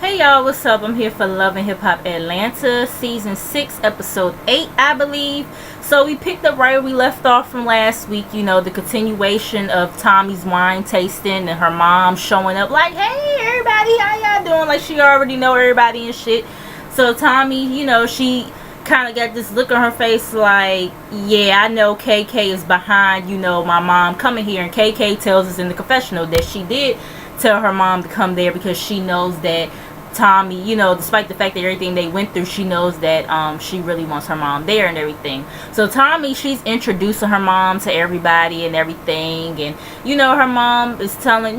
Hey y'all, what's up? I'm here for Love and Hip Hop Atlanta, season 6, episode 8, I believe. So we picked up right where we left off from last week, you know, the continuation of Tommy's wine tasting and her mom showing up like, hey everybody, how y'all doing? Like she already know everybody and shit. So Tommy, you know, she kind of got this look on her face like, yeah, I know KK is behind, you know, my mom coming here. And KK tells us in the confessional that she did tell her mom to come there because she knows that Tommy, you know, despite the fact that everything they went through, she knows that she really wants her mom there and everything. So Tommy, she's introducing her mom to everybody and everything, and you know, her mom is telling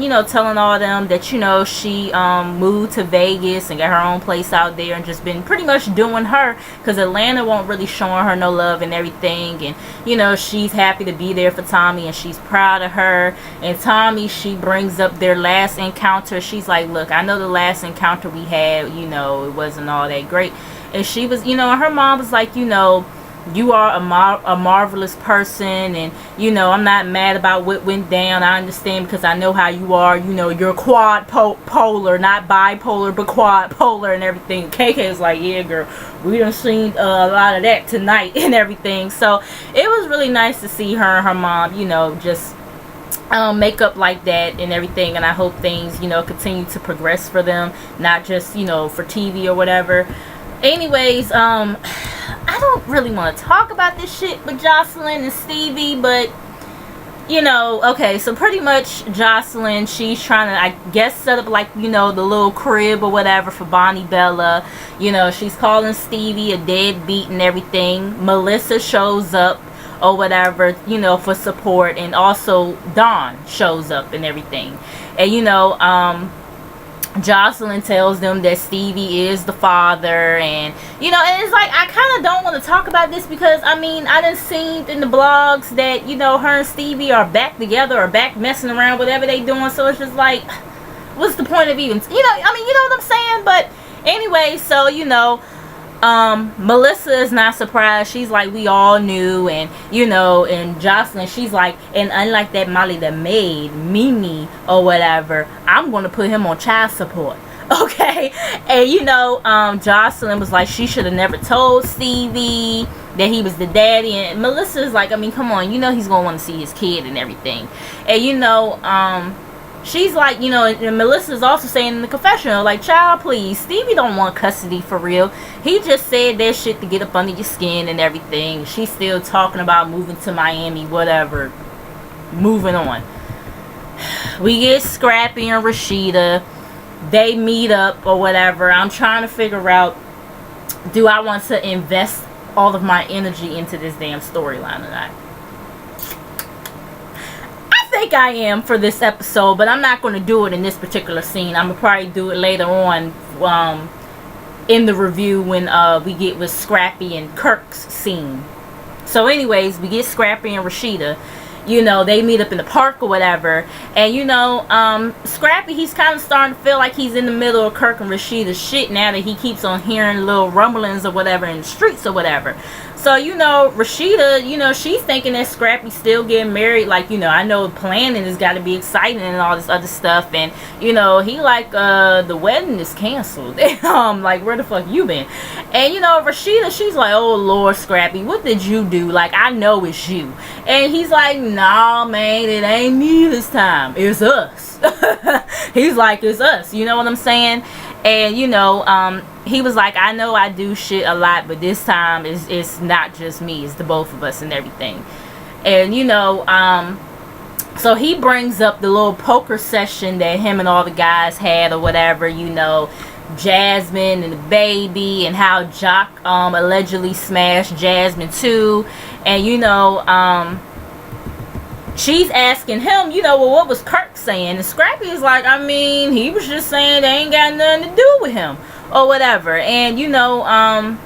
all them that, you know, she moved to Vegas and got her own place out there and just been pretty much doing her, because Atlanta won't really showing her no love and everything. And you know, she's happy to be there for Tommy and she's proud of her. And Tommy, she brings up their last encounter. She's like, look, I know the last encounter we had, you know, it wasn't all that great. And she was, you know, her mom was like, you know, you are a marvelous person, and you know, I'm not mad about what went down. I understand because I know how you are. You know, you're polar, not bipolar, but quad polar and everything. KK is like, yeah girl, we done seen a lot of that tonight and everything. So it was really nice to see her and her mom, you know, just make up like that and everything. And I hope things, you know, continue to progress for them, not just, you know, for TV or whatever. Anyways, I don't really want to talk about this shit with Jocelyn and Stevie, but you know, okay, so pretty much Jocelyn, she's trying to, I guess, set up like, you know, the little crib or whatever for Bonnie Bella. You know, she's calling Stevie a deadbeat and everything. Melissa shows up or whatever, you know, for support, and also Dawn shows up and everything. And you know, Jocelyn tells them that Stevie is the father, and you know, and it's like, I kind of don't want to talk about this because I mean, I done seen in the blogs that, you know, her and Stevie are back together or back messing around, whatever they doing. So it's just like, what's the point of even, you know, I mean, you know what I'm saying? But anyway, so you know, Melissa is not surprised. She's like, we all knew. And you know, and Jocelyn, she's like, and unlike that Molly the maid, Mimi or whatever, I'm gonna put him on child support. Okay. And you know, Jocelyn was like, she should have never told Stevie that he was the daddy. And Melissa's like, I mean, come on, you know, he's gonna want to see his kid and everything. And you know, she's like, you know, and Melissa's also saying in the confessional, like, child, please, Stevie don't want custody for real. He just said that shit to get up under your skin and everything. She's still talking about moving to Miami, whatever. Moving on. We get Scrappy and Rashida. They meet up or whatever. I'm trying to figure out, do I want to invest all of my energy into this damn storyline or not? I think I am for this episode, but I'm not going to do it in this particular scene. I'm going to probably do it later on in the review when we get with Scrappy and Kirk's scene. So anyways, we get Scrappy and Rashida. You know, they meet up in the park or whatever. And you know, Scrappy, he's kind of starting to feel like he's in the middle of Kirk and Rashida's shit now that he keeps on hearing little rumblings or whatever in the streets or whatever. So, you know, Rashida, you know, she's thinking that Scrappy's still getting married. Like, you know, I know planning has got to be exciting and all this other stuff. And, you know, he like, the wedding is canceled. Like, where the fuck you been? And, you know, Rashida, she's like, oh, Lord, Scrappy, what did you do? Like, I know it's you. And he's like, nah, man, it ain't me this time. It's us. He's like, it's us. You know what I'm saying? And, you know, he was like, I know I do shit a lot, but this time it's not just me, it's the both of us and everything. And you know, so he brings up the little poker session that him and all the guys had or whatever, you know, Jasmine and the baby, and how Jock allegedly smashed Jasmine too. And you know, she's asking him, you know, well, what was Kirk saying? And Scrappy is like, I mean, he was just saying they ain't got nothing to do with him or whatever. And you know,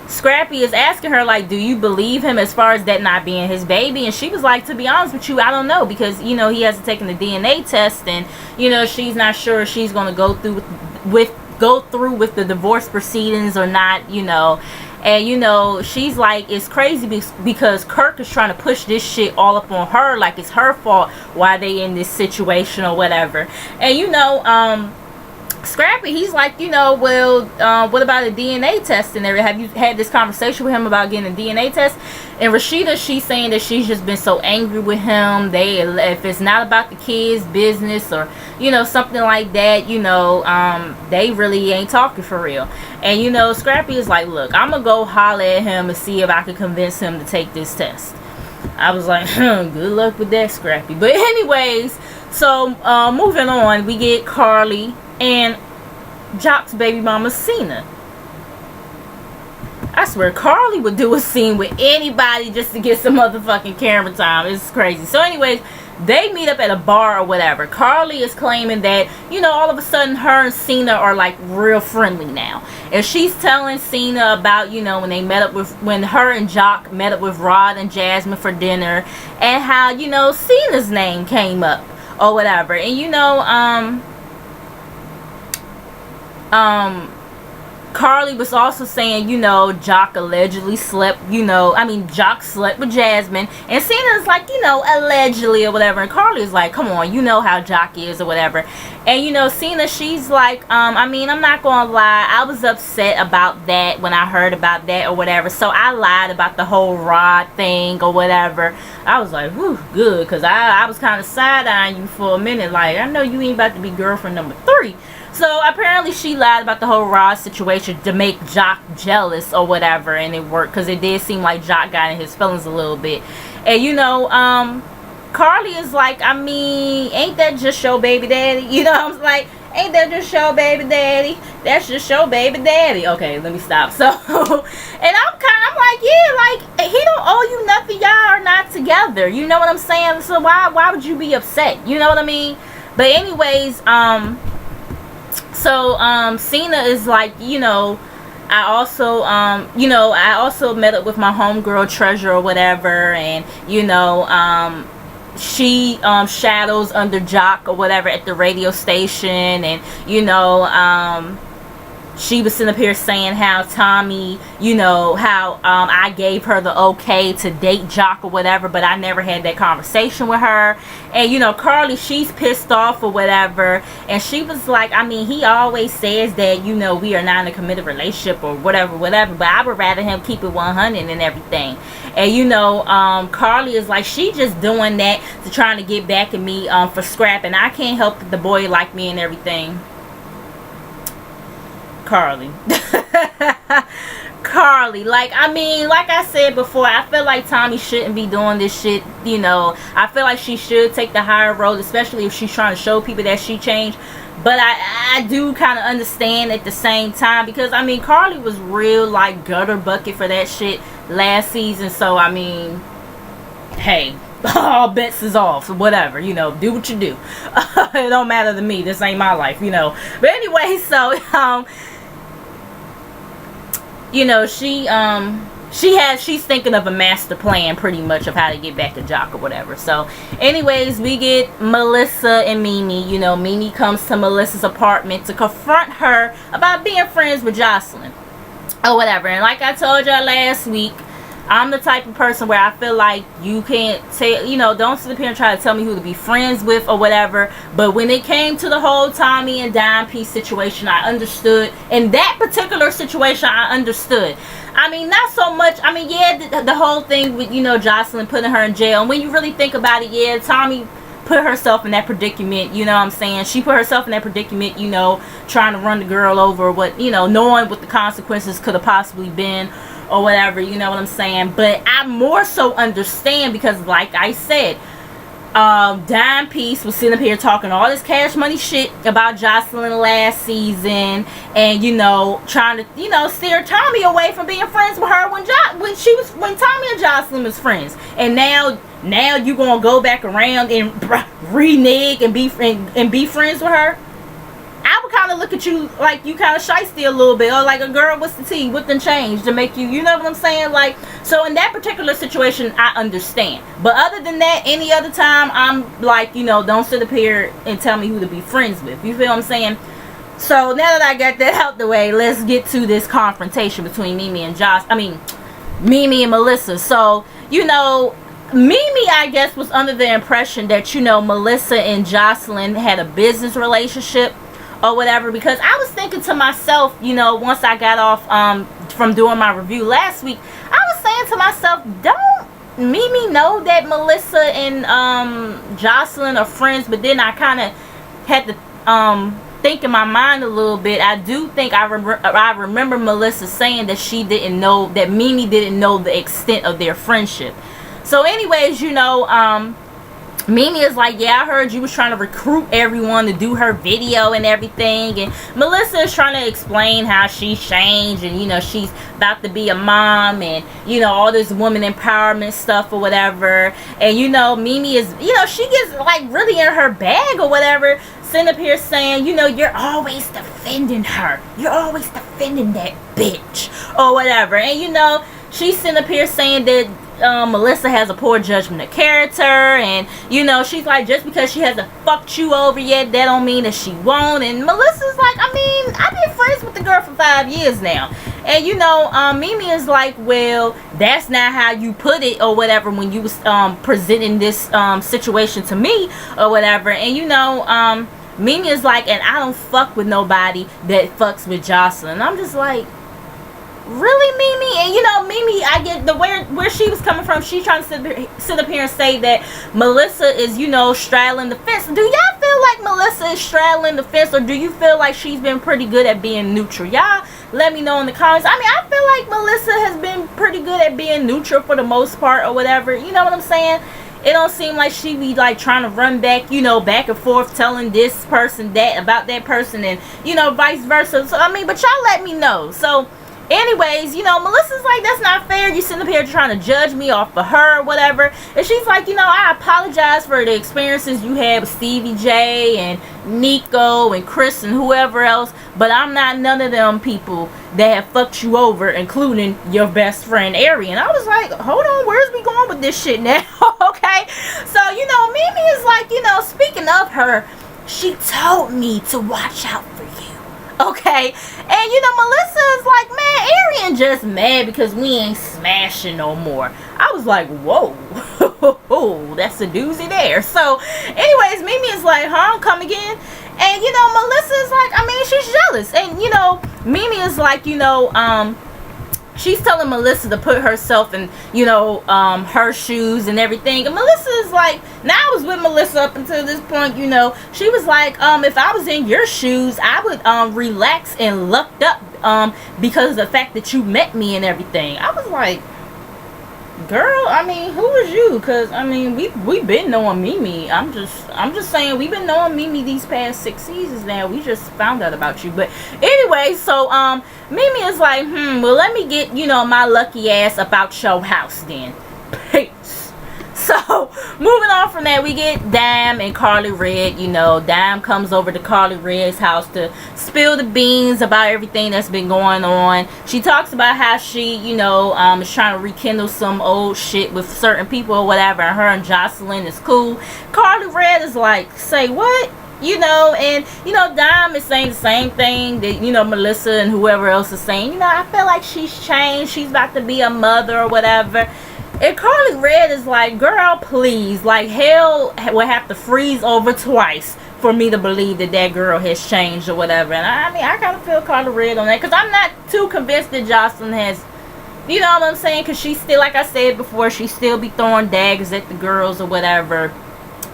Scrappy is asking her, like, do you believe him as far as that not being his baby? And she was like, to be honest with you, I don't know, because you know, he hasn't taken the DNA test, and you know, she's not sure if she's going to go through with the divorce proceedings or not, you know. And you know, she's like, it's crazy because Kirk is trying to push this shit all up on her, like it's her fault why they in this situation or whatever. And you know, Scrappy, he's like, well, what about a DNA test and everything? Have you had this conversation with him about getting a DNA test? And Rashida, she's saying that she's just been so angry with him. If it's not about the kids' business or, something like that, they really ain't talking for real. And, Scrappy is like, look, I'm going to go holler at him and see if I can convince him to take this test. I was like, good luck with that, Scrappy. But anyways, so moving on, we get Carly and Jock's baby mama Cena. I swear Carly would do a scene with anybody just to get some motherfucking camera time. It's crazy. So anyways, they meet up at a bar or whatever. Carly is claiming that, all of a sudden her and Cena are like real friendly now. And she's telling Cena about, when her and Jock met up with Rod and Jasmine for dinner, and how, Cena's name came up or whatever. And Carly was also saying, Jock allegedly slept, Jock slept with Jasmine. And Cena's like, allegedly or whatever. And Carly's like, come on, you know how Jock is or whatever. And, Cena, she's like, I'm not going to lie. I was upset about that when I heard about that or whatever. So I lied about the whole Rod thing or whatever. I was like, whew, good. Because I was kind of side-eyeing you for a minute. Like, I know you ain't about to be girlfriend number 3. So apparently she lied about the whole Rod situation to make Jock jealous or whatever, and it worked because it did seem like Jock got in his feelings a little bit. And Carly is like, ain't that just your baby daddy? I'm like, ain't that just your baby daddy? That's just your baby daddy. Okay, let me stop. So, and I'm like, yeah, like, he don't owe you nothing. Y'all are not together. You know what I'm saying? So why would you be upset? You know what I mean? But anyways, So Cena is like, I also met up with my homegirl Treasure or whatever, and she shadows under Jock or whatever at the radio station, and she was sitting up here saying how Tommy, how I gave her the okay to date Jock or whatever, but I never had that conversation with her. And Carly, she's pissed off or whatever, and she was like, he always says that we are not in a committed relationship or whatever, but I would rather him keep it 100 and everything. And Carly is like, she just doing that to trying to get back at me for scrap, and I can't help that the boy like me and everything. Carly, like I said before, I feel like Tommy shouldn't be doing this shit. I feel like she should take the higher road, especially if she's trying to show people that she changed. But I do kind of understand at the same time, because Carly was real like gutter bucket for that shit last season. So hey, all bets is off, whatever, do what you do. It don't matter to me. This ain't my life, But anyway, so she's thinking of a master plan pretty much of how to get back to Jock or whatever. So anyways, we get Melissa and Mimi. Mimi comes to Melissa's apartment to confront her about being friends with Jocelyn or whatever. And like I told y'all last week, I'm the type of person where I feel like you can't say, don't sit up here and try to tell me who to be friends with or whatever. But when it came to the whole Tommy and Dime Piece situation, I understood. In that particular situation, I understood. Not so much. Yeah, the whole thing with, Jocelyn putting her in jail. And when you really think about it, yeah, Tommy put herself in that predicament, you know what I'm saying? She put herself in that predicament, trying to run the girl over, knowing what the consequences could have possibly been or whatever, you know what I'm saying? But I more so understand because, like I said, Dime Piece was sitting up here talking all this Cash Money shit about Jocelyn last season, and trying to steer Tommy away from being friends with her when Tommy and Jocelyn was friends. And now you gonna go back around and renege and be friends with her? I would kind of look at you like you kind of shysty a little bit, or like a girl, what's the tea, what done changed to make you, you know what I'm saying? Like, so in that particular situation, I understand. But other than that, any other time, I'm like, don't sit up here and tell me who to be friends with. You feel what I'm saying? So now that I got that out the way, let's get to this confrontation between Mimi and Mimi and Melissa. So, Mimi, I guess, was under the impression that, Melissa and Jocelyn had a business relationship or whatever, because I was thinking to myself, you know, once I got off from doing my review last week, I was saying to myself, don't Mimi know that Melissa and Jocelyn are friends? But then I kind of had to think in my mind a little bit. I do think I remember Melissa saying that she didn't know, that Mimi didn't know the extent of their friendship. So anyways, you know, Mimi is like, yeah, I heard you was trying to recruit everyone to do her video and everything, and Melissa is trying to explain how she's changed, and you know, she's about to be a mom, and you know, all this woman empowerment stuff or whatever. And you know, Mimi is, you know, she gets like really in her bag or whatever, sitting up here saying, you know, you're always defending her, you're always defending that bitch or whatever. And you know, she's sitting up here saying that Melissa has a poor judgment of character, and you know, she's like, just because she hasn't fucked you over yet, that don't mean that she won't. And Melissa's like, I mean, I've been friends with the girl for 5 years now. And you know, Mimi is like, well, that's not how you put it or whatever when you was presenting this situation to me or whatever. And you know, Mimi is like, and I don't fuck with nobody that fucks with Jocelyn. And I'm just like, really, Mimi? And you know, Mimi, I get the where she was coming from. She's trying to sit up here and say that Melissa is, you know, straddling the fence. Do y'all feel like Melissa is straddling the fence, or do you feel like she's been pretty good at being neutral? Y'all let me know in the comments. I mean, I feel like Melissa has been pretty good at being neutral for the most part or whatever. You know what I'm saying? It don't seem like she be like trying to run back, you know, back and forth telling this person that about that person, and you know, vice versa. So I mean, but y'all let me know. So anyways, you know, Melissa's like, that's not fair. You sitting up here trying to judge me off of her or whatever. And she's like, you know, I apologize for the experiences you had with Stevie J and Nico and Chris and whoever else, but I'm not none of them people that have fucked you over, including your best friend Arian. I was like, hold on, where's we going with this shit now? Okay, so you know, Mimi is like, you know, speaking of her, she told me to watch out for you. Okay, and you know, Melissa is like, man, Arian just mad because we ain't smashing no more. I was like, whoa, that's a doozy there. So anyways, Mimi is like, huh, come again? And you know, Melissa is like, I mean, she's jealous. And you know, Mimi is like, you know, she's telling Melissa to put herself in, you know, her shoes and everything. And Melissa is like, now I was with Melissa up until this point, you know. She was like, if I was in your shoes, I would relax and lucked up because of the fact that you met me and everything. I was like, girl, I mean, who is you? Because I mean, we been knowing Mimi. I'm just saying, we've been knowing Mimi these past 6 seasons now. We just found out about you. But anyway, so Mimi is like, well, let me get, you know, my lucky ass about your house then. Peace. So moving on from that, we get Dime and Carly Red. You know, Dime comes over to Carly Red's house to spill the beans about everything that's been going on. She talks about how she, you know, is trying to rekindle some old shit with certain people or whatever, and her and Jocelyn is cool. Carly Red is like, say what? You know, and you know, Dime is saying the same thing that, you know, Melissa and whoever else is saying. You know, I feel like she's changed, she's about to be a mother or whatever. And Carly Red is like, girl, please, like, hell will have to freeze over twice for me to believe that that girl has changed or whatever. And I mean, I kind of feel Carly Red on that, because I'm not too convinced that Jocelyn has, you know what I'm saying, because she's still, like I said before, she still be throwing daggers at the girls or whatever,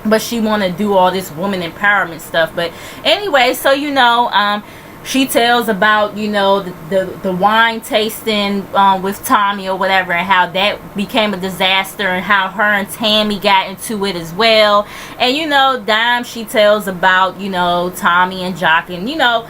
but she want to do all this woman empowerment stuff. But anyway, so you know, she tells about, you know, the wine tasting with Tommy or whatever, and how that became a disaster, and how her and Tammy got into it as well. And you know, Dime, she tells about, you know, Tommy and Jock, and you know,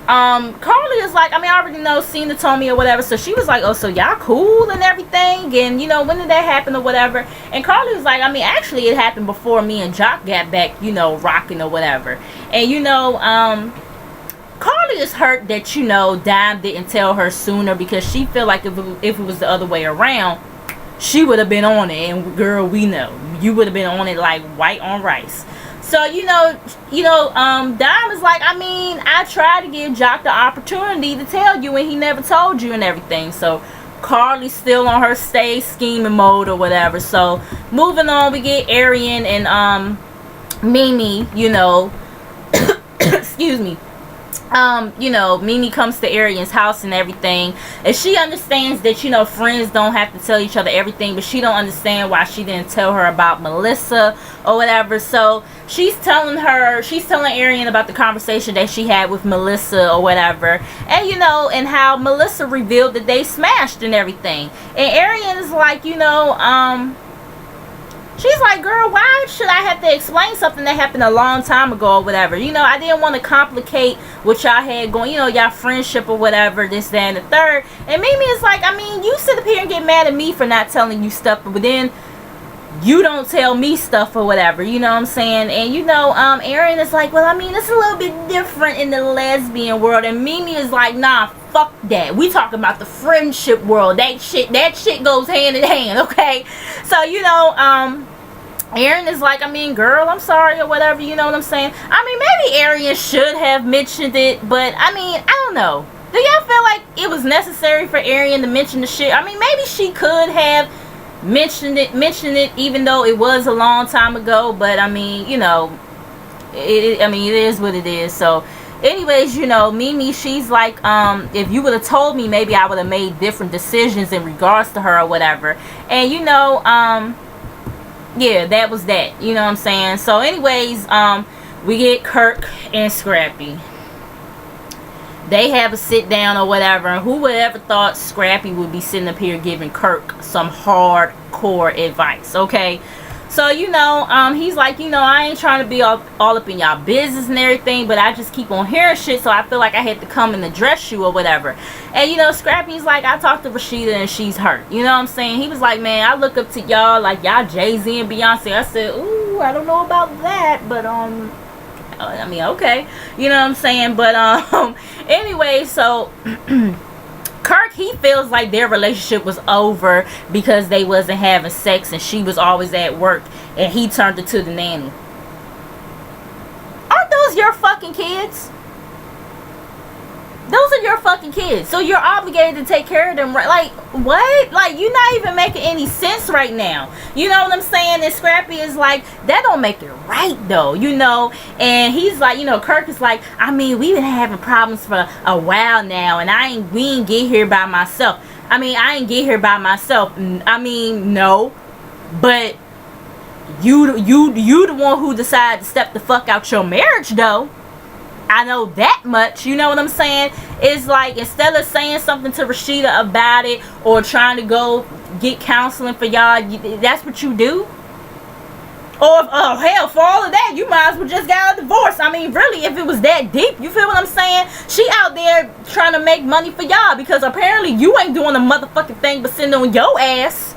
Carly is like, I mean, I already know Cena told me or whatever, so she was like, oh, so y'all cool and everything, and you know, when did that happen or whatever? And Carly was like, I mean, actually it happened before me and Jock got back, you know, rocking or whatever. And you know, Carly is hurt that, you know, Dime didn't tell her sooner, because she feel like if it was the other way around, she would have been on it. And girl, we know you would have been on it like white on rice. So you know, Dime is like, I mean, I tried to give Jock the opportunity to tell you, and he never told you and everything. So Carly's still on her stay scheming mode or whatever. So moving on, we get Arian and Mimi, you know, excuse me, you know, Mimi comes to Arian's house and everything, and she understands that, you know, friends don't have to tell each other everything, but she don't understand why she didn't tell her about Melissa or whatever. So she's telling Arian about the conversation that she had with Melissa or whatever, and you know, and how Melissa revealed that they smashed and everything. And Arian is like, you know, she's like, girl, why should I have to explain something that happened a long time ago or whatever? You know, I didn't want to complicate what y'all had going, you know, y'all friendship or whatever, this, that, and the third. And Mimi is like, I mean, you sit up here and get mad at me for not telling you stuff, but then you don't tell me stuff or whatever, you know what I'm saying? And you know, Arian is like, well, I mean, it's a little bit different in the lesbian world. And Mimi is like, nah, fuck that. We talking about the friendship world. That shit goes hand in hand, okay? So, you know, Arian is like, I mean, girl, I'm sorry or whatever, you know what I'm saying? I mean, maybe Arian should have mentioned it, but I mean, I don't know. Do y'all feel like it was necessary for Arian to mention the shit? I mean, maybe she could have mentioned it even though it was a long time ago, but I mean, you know, it is what it is. So anyways, you know, Mimi, she's like, if you would have told me, maybe I would have made different decisions in regards to her or whatever. And you know, yeah, that was that, you know what I'm saying? So anyways, we get Kirk and Scrappy. They have a sit down or whatever, and who would ever thought Scrappy would be sitting up here giving Kirk some hardcore advice, okay? So, you know, he's like, you know, I ain't trying to be all up in y'all business and everything, but I just keep on hearing shit, so I feel like I had to come and address you or whatever. And, you know, Scrappy's like, I talked to Rashida and she's hurt. You know what I'm saying? He was like, man, I look up to y'all like y'all Jay-Z and Beyonce. I said, ooh, I don't know about that, but, I mean, okay. You know what I'm saying? But, anyway, so Kirk, he feels like their relationship was over because they wasn't having sex and she was always at work and he turned her to the nanny. Aren't those your fucking kids? Those are your fucking kids. So you're obligated to take care of them, right? Like, what? Like, you're not even making any sense right now. You know what I'm saying? And Scrappy is like, that don't make it right, though, you know? And he's like, you know, Kirk is like, I mean, we've been having problems for a while now, and we ain't get here by myself. I mean, I ain't get here by myself. I mean, no. But you the one who decided to step the fuck out your marriage, though. I know that much, you know what I'm saying? It's like, instead of saying something to Rashida about it or trying to go get counseling for y'all, that's what you do? Or, oh hell, for all of that, you might as well just get a divorce. I mean, really, if it was that deep, you feel what I'm saying? She out there trying to make money for y'all because apparently you ain't doing a motherfucking thing but sitting on your ass.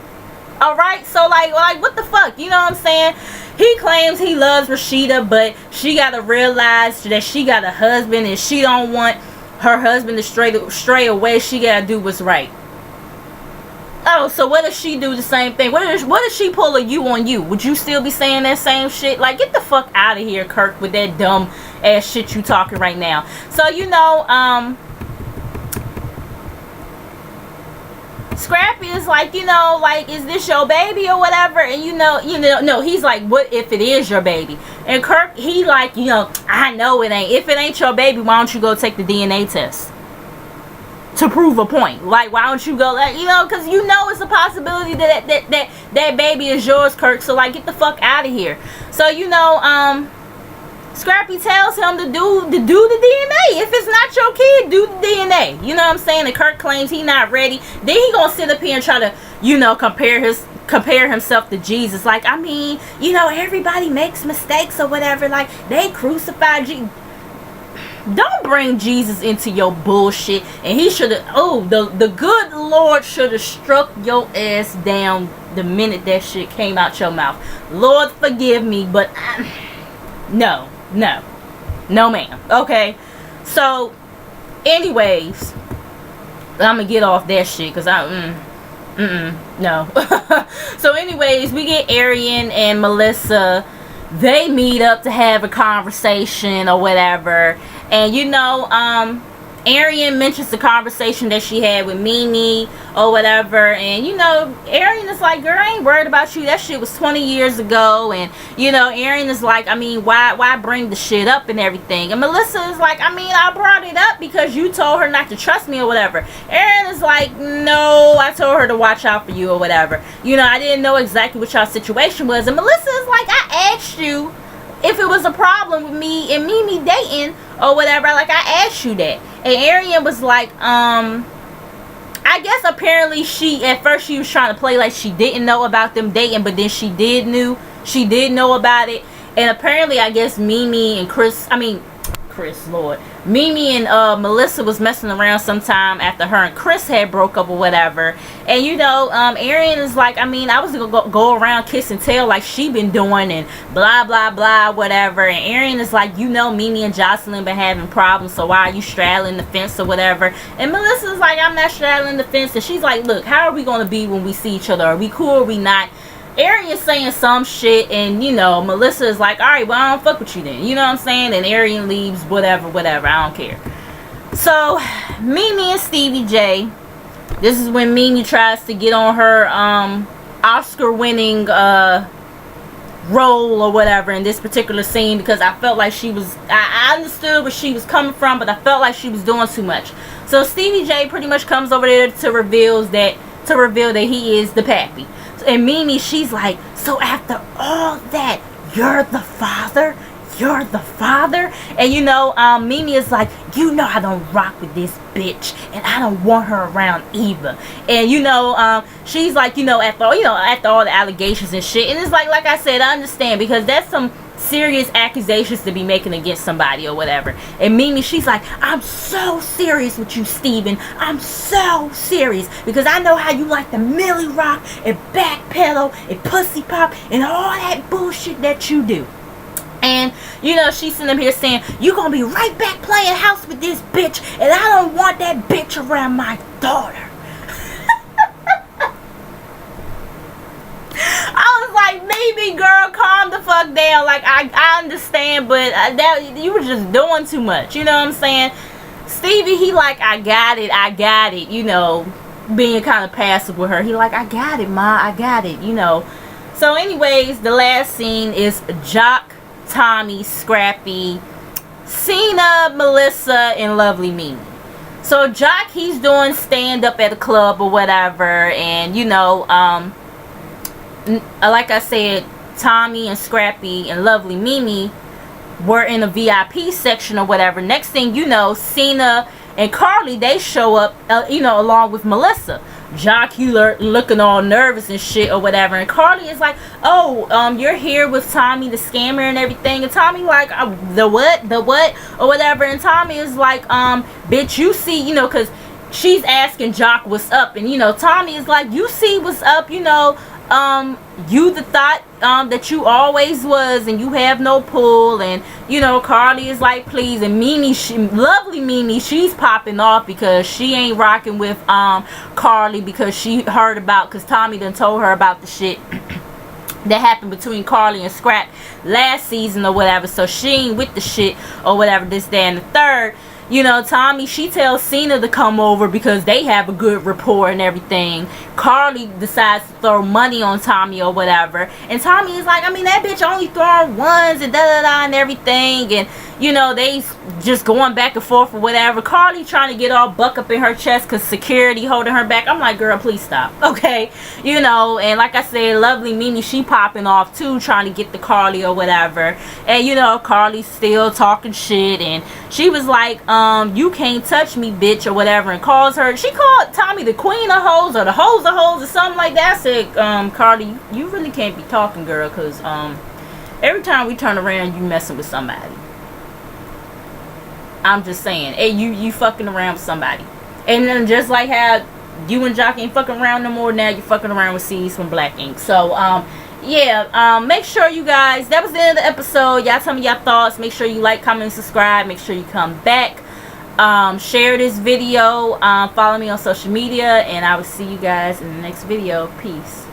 Alright, so like what the fuck, you know what I'm saying? He claims he loves Rashida, but she gotta realize that she got a husband and she don't want her husband to stray away. She gotta do what's right. Oh, so what if she do the same thing? What if she pull a you on you? Would you still be saying that same shit? Like, get the fuck out of here, Kirk, with that dumb ass shit you talking right now. So, you know, Scrappy is like, you know, like, is this your baby or whatever? And you know, no, he's like, what if it is your baby? And Kirk, he like, you know, I know it ain't. If it ain't your baby, why don't you go take the DNA test to prove a point? Like, why don't you go, like, you know, because you know it's a possibility that baby is yours, Kirk. So like, get the fuck out of here. So, you know, Scrappy tells him to do the DNA. If it's not your kid, do the DNA. You know what I'm saying? And Kirk claims he not ready. Then he gonna sit up here and try to, you know, compare himself to Jesus. Like, I mean, you know, everybody makes mistakes or whatever. Like, they crucified Jesus. Don't bring Jesus into your bullshit. And he should have, the good Lord should have struck your ass down the minute that shit came out your mouth. Lord, forgive me, but no, ma'am. Okay, so anyways, I'm gonna get off that shit because no. So anyways, we get Arian and Melissa. They meet up to have a conversation or whatever, and you know, Arian mentions the conversation that she had with Mimi or whatever, and you know, Arian is like, girl, I ain't worried about you, that shit was 20 years ago. And you know, Arian is like, I mean, why bring the shit up and everything? And Melissa is like, I mean, I brought it up because you told her not to trust me or whatever. Arian is like, no, I told her to watch out for you or whatever. You know, I didn't know exactly what y'all situation was. And Melissa is like, I asked you if it was a problem with me and Mimi dating or whatever. Like, I asked you that. And Arian was like, I guess apparently at first she was trying to play like she didn't know about them dating, but then she did know about it. And apparently, I guess Mimi and Mimi and Melissa was messing around sometime after her and Chris had broke up or whatever. And you know, Arian is like, I mean, I was gonna go around kiss and tell like she been doing and blah blah blah whatever. And Arian is like, you know, Mimi and Jocelyn been having problems, so why are you straddling the fence or whatever? And Melissa's like, I'm not straddling the fence. And she's like, look, how are we gonna be when we see each other? Are we cool or are we not? Arian's saying some shit, and you know, Melissa is like, alright, well, I don't fuck with you then, you know what I'm saying? And Arian leaves, whatever, I don't care. So Mimi and Stevie J, this is when Mimi tries to get on her Oscar winning role or whatever in this particular scene, because I felt like I understood where she was coming from, but I felt like she was doing too much. So Stevie J pretty much comes over there to reveal that he is the pappy. And Mimi, she's like, so after all that, you're the father? And you know, Mimi is like, you know, I don't rock with this bitch, and I don't want her around either. And you know, she's like, you know, after all the allegations and shit. And it's like I said, I understand, because that's some serious accusations to be making against somebody or whatever. And Mimi, she's like, I'm so serious with you, Steven. I'm so serious, because I know how you like the Millie Rock and backpedal and pussy pop and all that bullshit that you do. And you know, she's sitting up here saying, you gonna be right back playing house with this bitch, and I don't want that bitch around my daughter. I was like, maybe, girl, calm the fuck down. Like, I understand, but that you were just doing too much. You know what I'm saying? Stevie, he like, I got it. You know, being kind of passive with her. He like, I got it, ma, I got it. You know. So, anyways, the last scene is Jock, Tommy, Scrappy, Cena, Melissa, and Lovely Mimi. So Jock, he's doing stand up at a club or whatever, and you know, like I said, Tommy and Scrappy and Lovely Mimi were in a VIP section or whatever. Next thing you know, Cena and Carly, they show up, you know, along with Melissa. Jock, he looking all nervous and shit or whatever, and Carly is like, oh, you're here with Tommy the scammer and everything. And Tommy like, the what or whatever. And Tommy is like, bitch, you see, you know, because she's asking Jock what's up, and you know, Tommy is like, you see what's up, you know, you the thought that you always was, and you have no pull. And you know, Carly is like, please. And Mimi, Lovely Mimi, she's popping off because she ain't rocking with Carly, because she heard about, because Tommy done told her about the shit that happened between Carly and Scrap last season or whatever. So she ain't with the shit or whatever, this, that, and the third. You know, Tommy, she tells Cena to come over because they have a good rapport and everything. Carly decides to throw money on Tommy or whatever. And Tommy is like, I mean, that bitch only throwing ones and da-da-da and everything. And, you know, they just going back and forth or whatever. Carly trying to get all buck up in her chest because security holding her back. I'm like, girl, please stop. Okay? You know, and like I said, Lovely Mimi, she popping off too, trying to get the Carly or whatever. And, you know, Carly's still talking shit. And she was like, you can't touch me, bitch, or whatever, and calls her, she called Tommy the queen of hoes or the hoes of hoes or something like that. I said, Carly, you really can't be talking, girl, because every time we turn around, you messing with somebody. I'm just saying, hey, you fucking around with somebody. And then just like how you and Jock ain't fucking around no more, now you're fucking around with C's from Black Ink. So yeah, make sure you guys, that was the end of the episode. Y'all tell me your thoughts. Make sure you like, comment, and subscribe. Make sure you come back, share this video, follow me on social media, and I will see you guys in the next video. Peace.